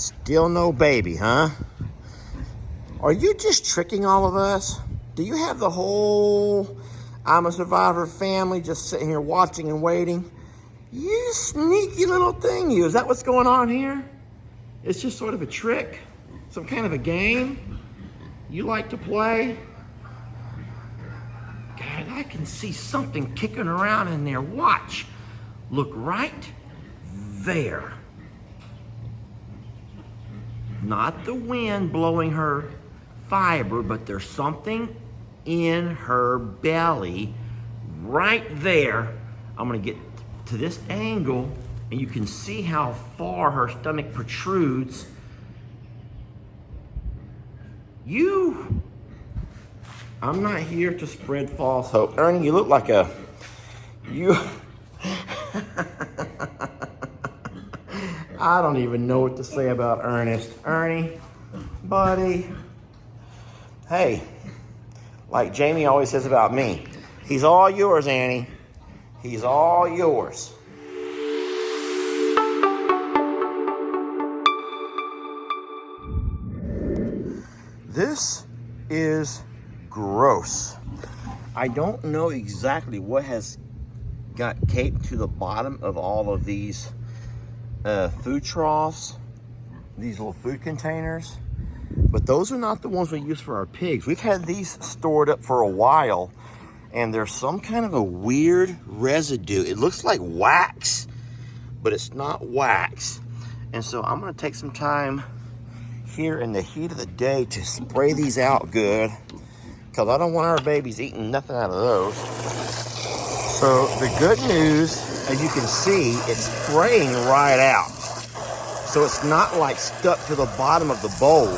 Still no baby, huh? Are you just tricking all of us? Do you have the whole Ima Survivor family just sitting here watching and waiting? You sneaky little thing, you. Is that what's going on here? It's just sort of a trick? Some kind of a game you like to play? God, I can see something kicking around in there. Watch. Look right there. Not the wind blowing her fiber, but there's something in her belly right there. I'm gonna get to this angle and you can see how far her stomach protrudes. I'm not here to spread false hope. Ernie, you look like I don't even know what to say about Ernest. Ernie, buddy. Hey, like Jamie always says about me, he's all yours, Annie. He's all yours. This is gross. I don't know exactly what has got caked to the bottom of all of these food troughs, these little food containers, but those are not the ones we use for our pigs. We've had these stored up for a while, and there's some kind of a weird residue. It looks like wax, but it's not wax. And so I'm gonna take some time here in the heat of the day to spray these out good, because I don't want our babies eating nothing out of those. So the good news, as you can see, it's spraying right out. So it's not like stuck to the bottom of the bowl.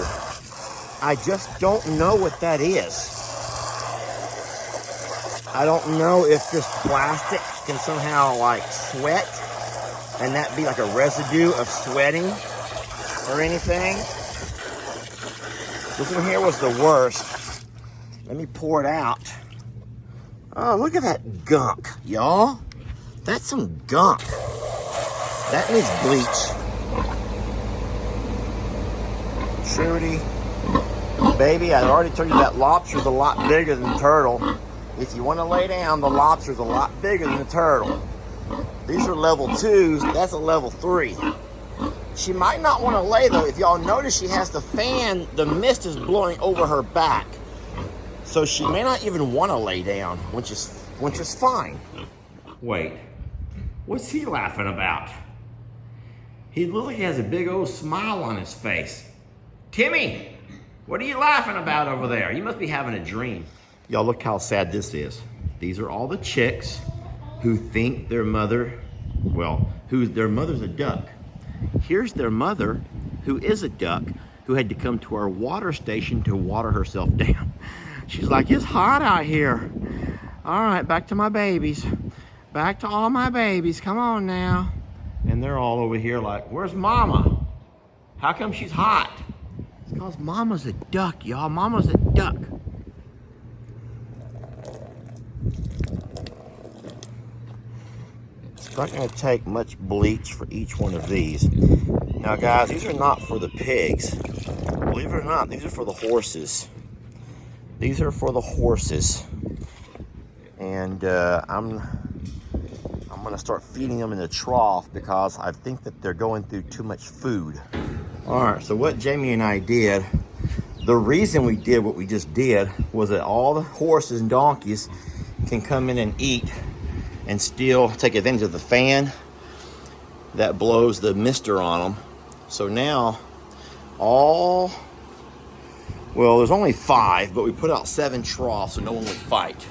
I just don't know what that is. I don't know if this plastic can somehow like sweat and that be like a residue of sweating or anything. This one here was the worst. Let me pour it out. Oh, look at that gunk, y'all. That's some gunk. That needs bleach. Trudy, baby, I already told you that lobster's a lot bigger than the turtle. If you want to lay down, the lobster's a lot bigger than the turtle. These are level 2s, that's a level 3. She might not want to lay though. If y'all notice, she has the fan, the mist is blowing over her back. So she may not even want to lay down, which is fine. Wait, what's he laughing about? He looks like he has a big old smile on his face. Timmy, what are you laughing about over there? You must be having a dream. Y'all, look how sad this is. These are all the chicks who think their mother, their mother's a duck. Here's their mother, who is a duck, who had to come to our water station to water herself down. She's like, it's hot out here. All right, back to my babies. Back to all my babies, come on now. And they're all over here like, where's Mama? How come she's hot? It's because Mama's a duck, y'all. Mama's a duck. It's not gonna take much bleach for each one of these. Now guys, these are not for the pigs. Believe it or not, these are for the horses. These are for the horses. And I'm gonna start feeding them in the trough because I think that they're going through too much food. All right, so what Jamie and I did, the reason we did what we just did was that all the horses and donkeys can come in and eat and still take advantage of the fan that blows the mister on them. So now there's only 5, but we put out 7 troughs so no one would fight.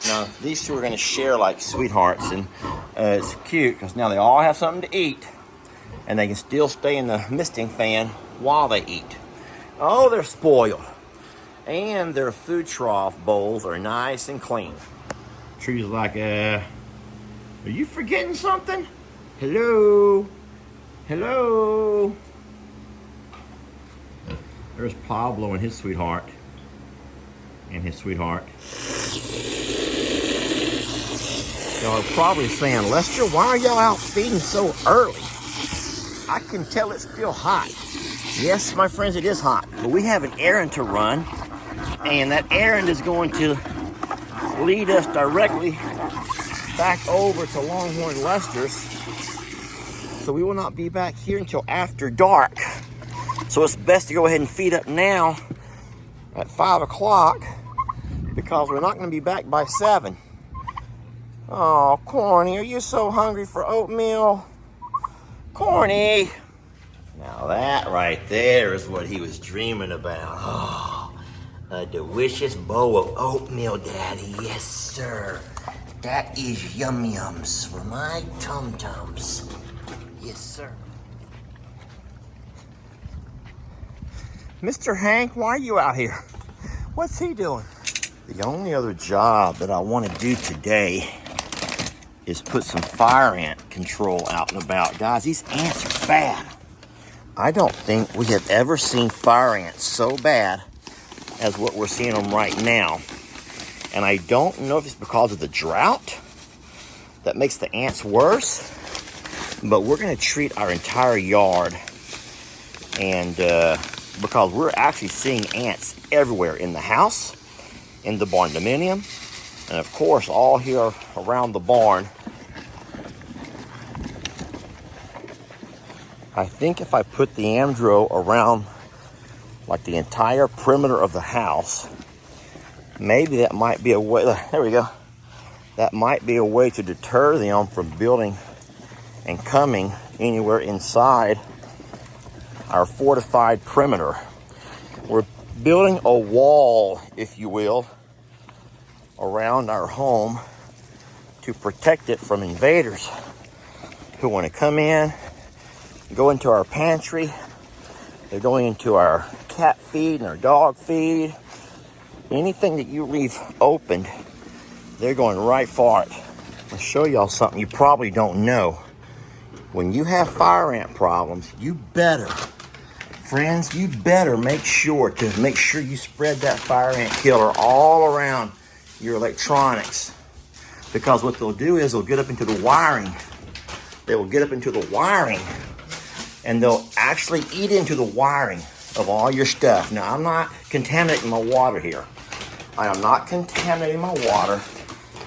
Now these two are gonna share like sweethearts, and it's cute because now they all have something to eat and they can still stay in the misting fan while they eat. Oh, they're spoiled. And their food trough bowls are nice and clean. Tree's like, are you forgetting something? Hello? Hello? There's Pablo and his sweetheart. And his sweetheart. Y'all are probably saying, Lester, why are y'all out feeding so early? I can tell it's still hot. Yes, my friends, it is hot. But we have an errand to run. And that errand is going to lead us directly back over to Longhorn Lester's. So we will not be back here until after dark. So it's best to go ahead and feed up now at 5 o'clock because we're not going to be back by 7. Oh, Corny, are you so hungry for oatmeal? Corny! Now that right there is what he was dreaming about. Oh, a delicious bowl of oatmeal, Daddy. Yes, sir. That is yum yums for my tum-tums. Yes, sir. Mr. Hank, why are you out here? What's he doing? The only other job that I want to do today is put some fire ant control out and about. Guys, these ants are bad. I don't think we have ever seen fire ants so bad as what we're seeing them right now. And I don't know if it's because of the drought that makes the ants worse, but we're going to treat our entire yard, and because we're actually seeing ants everywhere in the house, in the barn dominium, and of course all here around the barn. I think if I put the Amdro around like the entire perimeter of the house, maybe that might be a way, there we go, that might be a way to deter them from building and coming anywhere inside our fortified perimeter. We're building a wall, if you will, around our home to protect it from invaders who want to come in, go into our pantry. They're going into our cat feed and our dog feed. Anything that you leave opened, they're going right for it. I'll show y'all something you probably don't know. When you have fire ant problems, you better, friends, you better make sure you spread that fire ant killer all around your electronics. Because what they'll do is they'll get up into the wiring. They will get up into the wiring and they'll actually eat into the wiring of all your stuff. Now, I'm not contaminating my water here. I am not contaminating my water,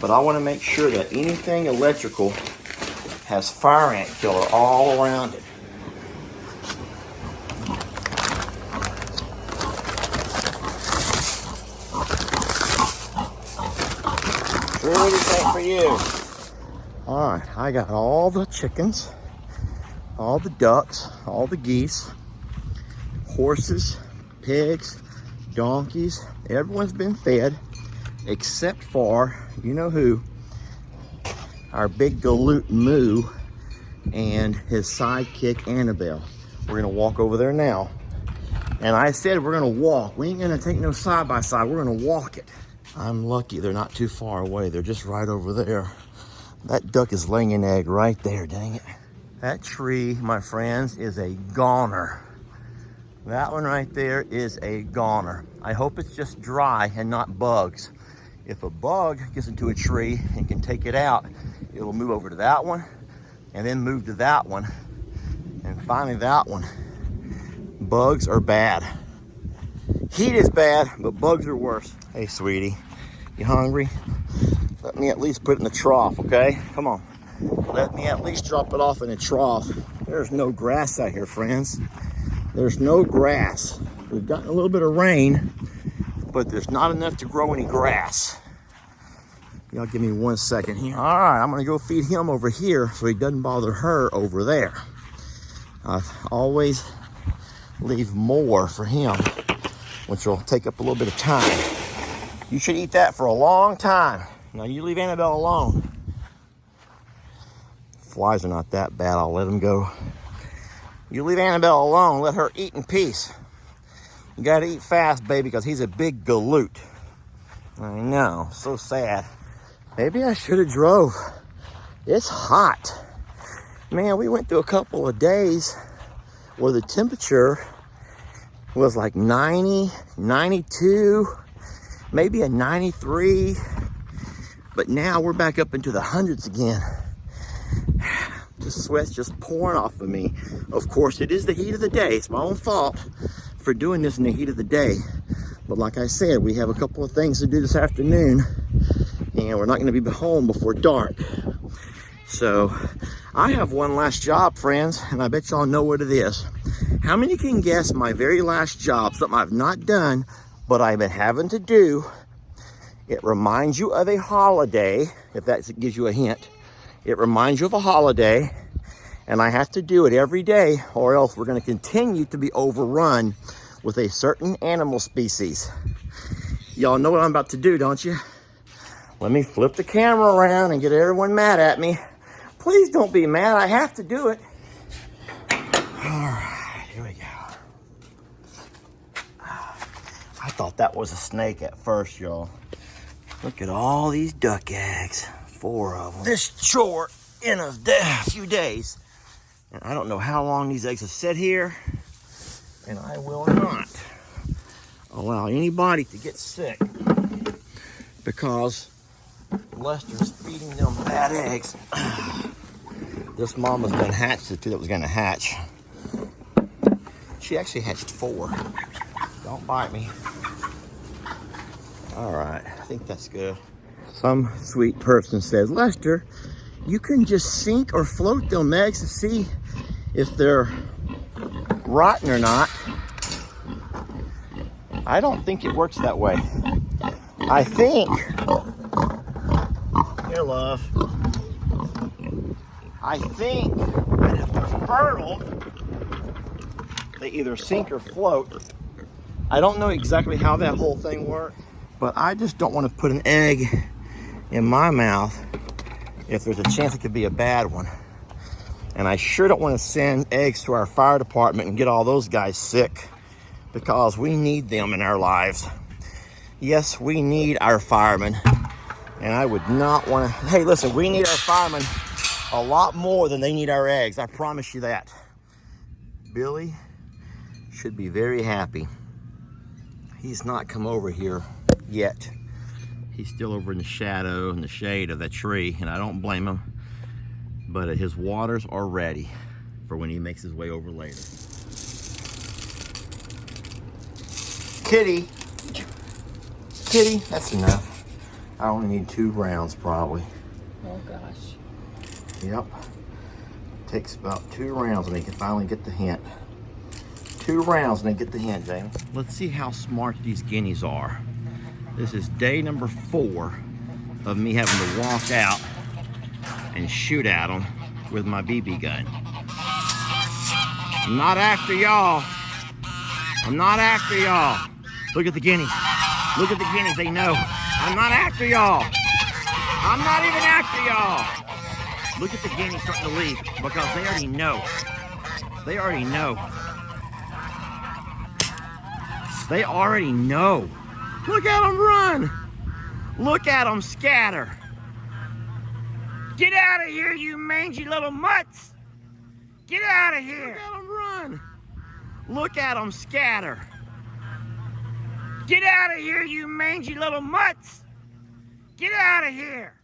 but I want to make sure that anything electrical has fire ant killer all around it. Really thank for you. All right, I got all the chickens, all the ducks, all the geese, horses, pigs, donkeys. Everyone's been fed except for, you know who, our big galoot Moo and his sidekick Annabelle. We're gonna walk over there now. And I said we're gonna walk. We ain't gonna take no side by side. We're gonna walk it. I'm lucky they're not too far away. They're just right over there. That duck is laying an egg right there, dang it. That tree, my friends, is a goner. That one right there is a goner. I hope it's just dry and not bugs. If a bug gets into a tree and can take it out, it'll move over to that one and then move to that one and finally that one. Bugs are bad. Heat is bad, but bugs are worse. Hey, sweetie, you hungry? Let me at least put it in the trough, okay? Come on. Let me at least drop it off in a trough. There's no grass out here, friends. There's no grass. We've gotten a little bit of rain, but there's not enough to grow any grass. Y'all give me 1 second here. All right, I'm gonna go feed him over here so he doesn't bother her over there. I always leave more for him, which will take up a little bit of time. You should eat that for a long time. Now you leave Annabelle alone. Flies are not that bad, I'll let them go. You leave Annabelle alone, let her eat in peace. You gotta eat fast, baby, because he's a big galoot. I know, so sad. Maybe I should have drove. It's hot. Man, we went through a couple of days where the temperature was like 90, 92, maybe a 93. But now we're back up into the hundreds again. The sweat's just pouring off of me. Of course, it is the heat of the day. It's my own fault for doing this in the heat of the day. But like I said, we have a couple of things to do this afternoon, and we're not gonna be home before dark. So I have one last job, friends, and I bet y'all know what it is. How many can guess my very last job, something I've not done, but I've been having to do? It reminds you of a holiday, if that gives you a hint. It reminds you of a holiday, and I have to do it every day, or else we're going to continue to be overrun with a certain animal species. Y'all know what I'm about to do, don't you? Let me flip the camera around and get everyone mad at me. Please don't be mad. I have to do it. All right, here we go. I thought that was a snake at first, y'all. Look at all these duck eggs. 4 of them. This short in a few days. And I don't know how long these eggs have sit here. And I will not allow anybody to get sick because Lester's feeding them bad eggs. This mama's been hatched, the 2 that was gonna hatch. She actually hatched 4. Don't bite me. All right, I think that's good. Some sweet person said, Lester, you can just sink or float them eggs to see if they're rotten or not. I don't think it works that way. I think, here, love, I think that if they're fertile, they either sink or float. I don't know exactly how that whole thing works, but I just don't want to put an egg in my mouth if there's a chance it could be a bad one. And I sure don't want to send eggs to our fire department and get all those guys sick, because we need them in our lives. Yes, we need our firemen, and I would not want to. Hey, listen, we need our firemen a lot more than they need our eggs. I promise you that. Billy should be very happy. He's not come over here yet. He's still over in the shadow and the shade of that tree, and I don't blame him. But his waters are ready for when he makes his way over later. Kitty, that's enough. I only need 2 rounds probably. Oh gosh. Yep. Takes about 2 rounds and they can finally get the hint. 2 rounds and they get the hint, James. Let's see how smart these guineas are. This is day number 4 of me having to walk out and shoot at them with my BB gun. I'm not after y'all. I'm not after y'all. Look at the guineas. Look at the guineas, they know. I'm not after y'all. I'm not even after y'all. Look at the guineas starting to leave because they already know. They already know. They already know. Look at them run. Look at them scatter. Get out of here, you mangy little mutts. Get out of here. Look at them run. Look at them scatter. Get out of here, you mangy little mutts. Get out of here.